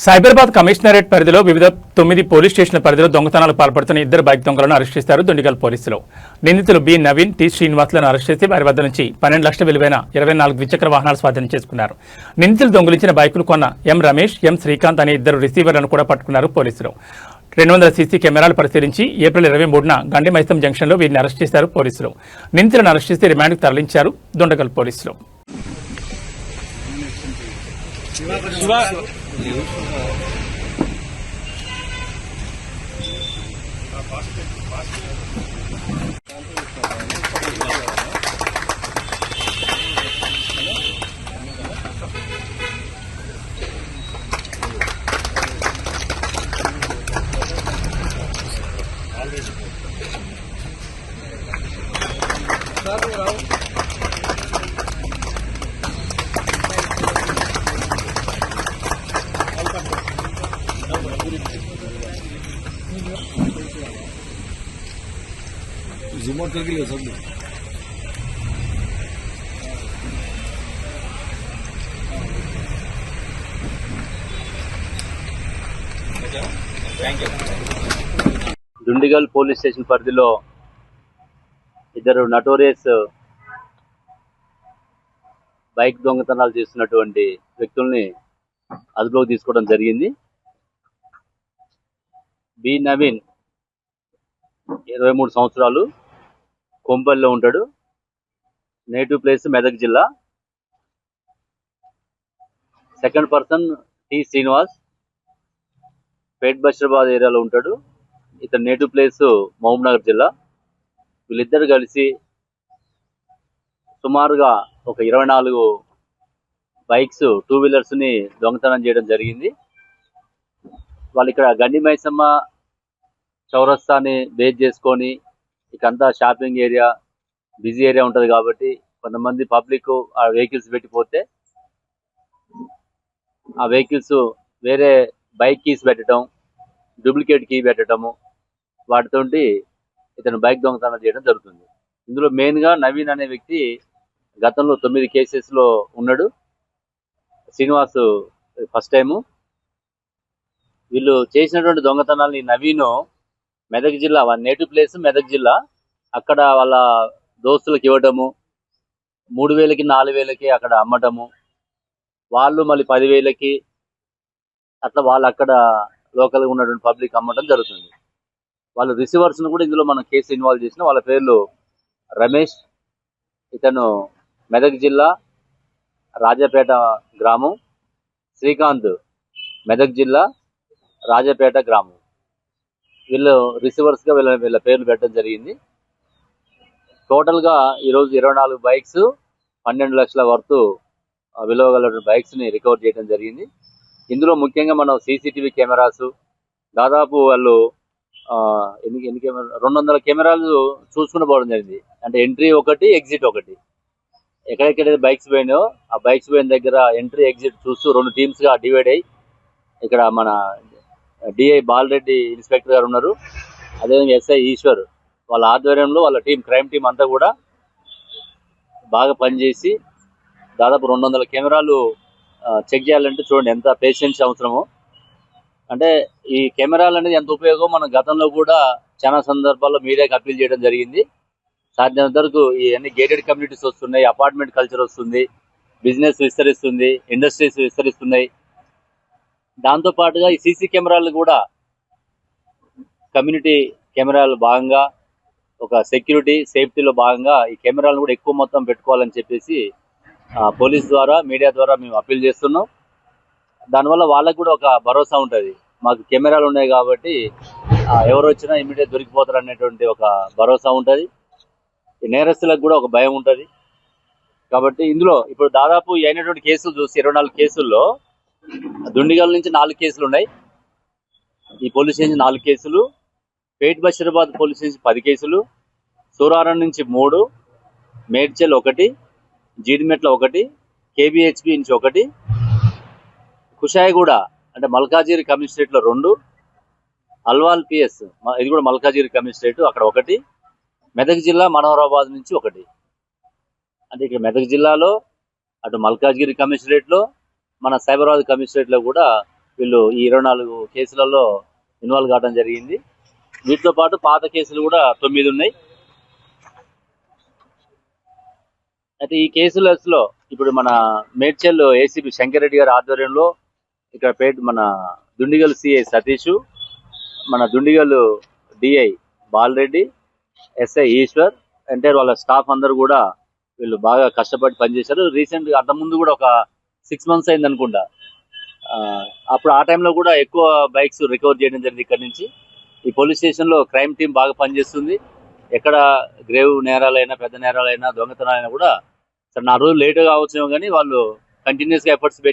Cyberabad commissionerate పరిధిలో వివిధ 9 police స్టేషన్ల పరిధిలో దొంగతనాలు పాల్పడుతున్న 2 బైక్ దొంగలను అరెస్ట్ చేశారు దుండిగల్ పోలీసులు. నిందితులు బి నవీన్, టి శ్రీనివాస్లను అరెస్ట్ చేసి వారి వద్ద నుంచి 12 లక్షల విలువైన 24 ద్విచక్ర వాహనాలు స్వాధీనం చేసుకున్నారు. నిందితులు దొంగిలించిన బైకులు కొన్న ఎం రమేష్, ఎం శ్రీకాంత్ అనే 2 రిసీవర్లను కూడా పట్టుకున్నారు పోలీసులు. 200 సీసీ కెమెరాలు పరిశీలించి ఏప్రిల్ 23న గండిమైసం జంక్షన్లో వీరిని అరెస్ట్ చేశారు పోలీసులు. నిందితులను అరెస్ట్ చేసి రిమాండ్కు తరలించారు దుండగల్ పోలీసులు. जूम आउट करके लिया सब దుండిగల్ పోలీస్ స్టేషన్ పరిధిలో 2 నటోరియస్ బైక్ దొంగతనాలు చేస్తున్నటువంటి వ్యక్తుల్ని అదుపులోకి తీసుకోవడం జరిగింది. బి నవీన్ 23 సంవత్సరాలు, కొంపల్లిలో ఉంటాడు. నేటివ్ ప్లేస్ మెదక్ జిల్లా. సెకండ్ పర్సన్ టి శ్రీనివాస్, పేట్ బషీరాబాద్ ఏరియాలో ఉంటాడు. ఇతని నేటివ్ ప్లేస్ మహబూబ్నగర్ జిల్లా. వీళ్ళిద్దరు కలిసి సుమారుగా ఒక 24 బైక్స్, 2 వీలర్స్ని దొంగతనం చేయడం జరిగింది. వాళ్ళు ఇక్కడ గండిమైసమ్మ చౌరస్తాని బేస్ చేసుకొని ఇకంతా షాపింగ్ ఏరియా, బిజీ ఏరియా ఉంటుంది కాబట్టి కొంతమంది పబ్లిక్ ఆ వెహికల్స్ పెట్టిపోతే ఆ వెహికల్స్ వేరే బైక్ కీస్ పెట్టడం, డూప్లికేట్ కీ పెట్టడము, వాటితోటి ఇతను బైక్ దొంగతనం చేయడం జరుగుతుంది. ఇందులో మెయిన్గా నవీన్ అనే వ్యక్తి గతంలో 9 కేసెస్లో ఉన్నాడు. Srinivas first time. వీళ్ళు చేసినటువంటి దొంగతనాలని నవీన్ మెదక్ జిల్లా, వాళ్ళ నేటివ్ ప్లేస్ మెదక్ జిల్లా, అక్కడ వాళ్ళ దోస్తులకు ఇవ్వటము, 3000కి 4000కి అక్కడ అమ్మటము, వాళ్ళు మళ్ళీ 10,000కి అట్లా వాళ్ళు అక్కడ లోకల్గా ఉన్నటువంటి పబ్లిక్ అమ్మటం జరుగుతుంది. వాళ్ళు రిసీవర్స్ను కూడా ఇందులో మనం కేసు ఇన్వాల్వ్ చేసిన. వాళ్ళ పేర్లు రమేష్, ఇతను మెదక్ జిల్లా రాజాపేట గ్రామం, శ్రీకాంత్ మెదక్ జిల్లా రాజాపేట గ్రామం. వీళ్ళు రిసీవర్స్గా వీళ్ళ పేర్లు పెట్టడం జరిగింది. టోటల్గా ఈరోజు 24 బైక్స్, 12 లక్షల వర్తు విలువ గల బైక్స్ని రికవర్ చేయడం జరిగింది. ఇందులో ముఖ్యంగా మనం సీసీటీవీ కెమెరాస్ దాదాపు వాళ్ళు ఎన్ని కెమెరా 200 కెమెరాలు చూసుకుని పోవడం జరిగింది. అంటే ఎంట్రీ ఒకటి, ఎగ్జిట్ ఒకటి. ఎక్కడెక్కడైతే బైక్స్ పోయినాయో ఆ బైక్స్ పోయిన దగ్గర ఎంట్రీ, ఎగ్జిట్ చూస్తూ 2 టీమ్స్గా డివైడ్ అయ్యి ఇక్కడ మన డిఐ బాలరెడ్డి ఇన్స్పెక్టర్ గారు ఉన్నారు, అదేవిధంగా ఎస్ఐ ఈశ్వర్ వాళ్ళ ఆధ్వర్యంలో వాళ్ళ టీం, క్రైమ్ టీం అంతా కూడా బాగా పనిచేసి దాదాపు 200 కెమెరాలు చెక్ చేయాలంటే చూడండి ఎంత పేషెన్స్ అవసరమో. అంటే ఈ కెమెరాలు అనేది ఎంత ఉపయోగం మనం గతంలో కూడా చాలా సందర్భాల్లో మీడియాకి అప్పీల్ చేయడం జరిగింది. సాధ్యమైనంత వరకు ఈ అన్ని గేటెడ్ కమ్యూనిటీస్ వస్తున్నాయి, అపార్ట్మెంట్ కల్చర్ వస్తుంది, బిజినెస్ విస్తరిస్తుంది, ఇండస్ట్రీస్ విస్తరిస్తున్నాయి. దాంతోపాటుగా ఈ సీసీ కెమెరాలు కూడా కమ్యూనిటీ కెమెరాలు భాగంగా ఒక సెక్యూరిటీ సేఫ్టీలో భాగంగా ఈ కెమెరాలను కూడా ఎక్కువ మొత్తం పెట్టుకోవాలని చెప్పేసి పోలీస్ ద్వారా, మీడియా ద్వారా మేము అప్పీల్ చేస్తున్నాం. దానివల్ల వాళ్ళకు కూడా ఒక భరోసా ఉంటుంది, మాకు కెమెరాలు ఉన్నాయి కాబట్టి ఎవరు వచ్చినా ఇమీడియట్ దొరికిపోతారు అనేటువంటి ఒక భరోసా ఉంటుంది. ఈ నేరస్తులకు కూడా ఒక భయం ఉంటుంది. కాబట్టి ఇందులో ఇప్పుడు దాదాపు అయినటువంటి కేసులు చూసి 24 కేసుల్లో దుండిగల్ నుంచి 4 కేసులు ఉన్నాయి, ఈ పోలీస్ స్టేషన్ 4 కేసులు, పేట్ బషీరాబాద్ పోలీస్ స్టేషన్ 10 కేసులు, సూరారం నుంచి 3, మేడ్చల్ 1, జీడిమెట్ల 1, కేబిహెచ్పి నుంచి 1, కుషాయిగూడ అంటే మల్కాజిగిరి కమిషనరేట్లో 2, అల్వాల్ పిఎస్ ఇది కూడా మల్కాజిగిరి కమిషనరేట్ అక్కడ 1, మెదక్ జిల్లా మనోహరాబాద్ నుంచి 1. అంటే ఇక్కడ మెదక్ జిల్లాలో అటు మల్కాజ్గిరి కమిషనరేట్లో మన సైబరాబాద్ కమిషనరేట్లో కూడా వీళ్ళు ఈ 24 కేసులలో ఇన్వాల్వ్ కావడం జరిగింది. వీటితో పాటు పాత కేసులు కూడా 9 ఉన్నాయి. అయితే ఈ కేసులలో ఇప్పుడు మన మేడ్చల్ ఏసీపీ శంకర్ రెడ్డి గారి ఆధ్వర్యంలో ఇక్కడ మన దుండిగల్ సిఐ సతీష్, మన దుండిగల్ డిఐ బాలరెడ్డి, ఎస్ఐ ఈశ్వర్, ఎంటైర్ వాళ్ళ స్టాఫ్ అందరూ కూడా వీళ్ళు బాగా కష్టపడి పనిచేశారు. రీసెంట్ గా అంతకుముందు కూడా ఒక 6 months అయింది అనుకుంటా. అప్పుడు ఆ టైంలో కూడా ఎక్కువ బైక్స్ రికవర్ చేయడం జరిగింది. ఇక్కడ నుంచి ఈ పోలీస్ స్టేషన్ లో క్రైమ్ టీం బాగా పనిచేస్తుంది. ఎక్కడ గ్రేవ్ నేరాలైనా, పెద్ద నేరాలైనా, దొంగతనాలైనా కూడా 4 రోజులు లేట్ కావచ్చేమో కానీ వాళ్ళు కంటిన్యూస్ గా ఎఫర్ట్స్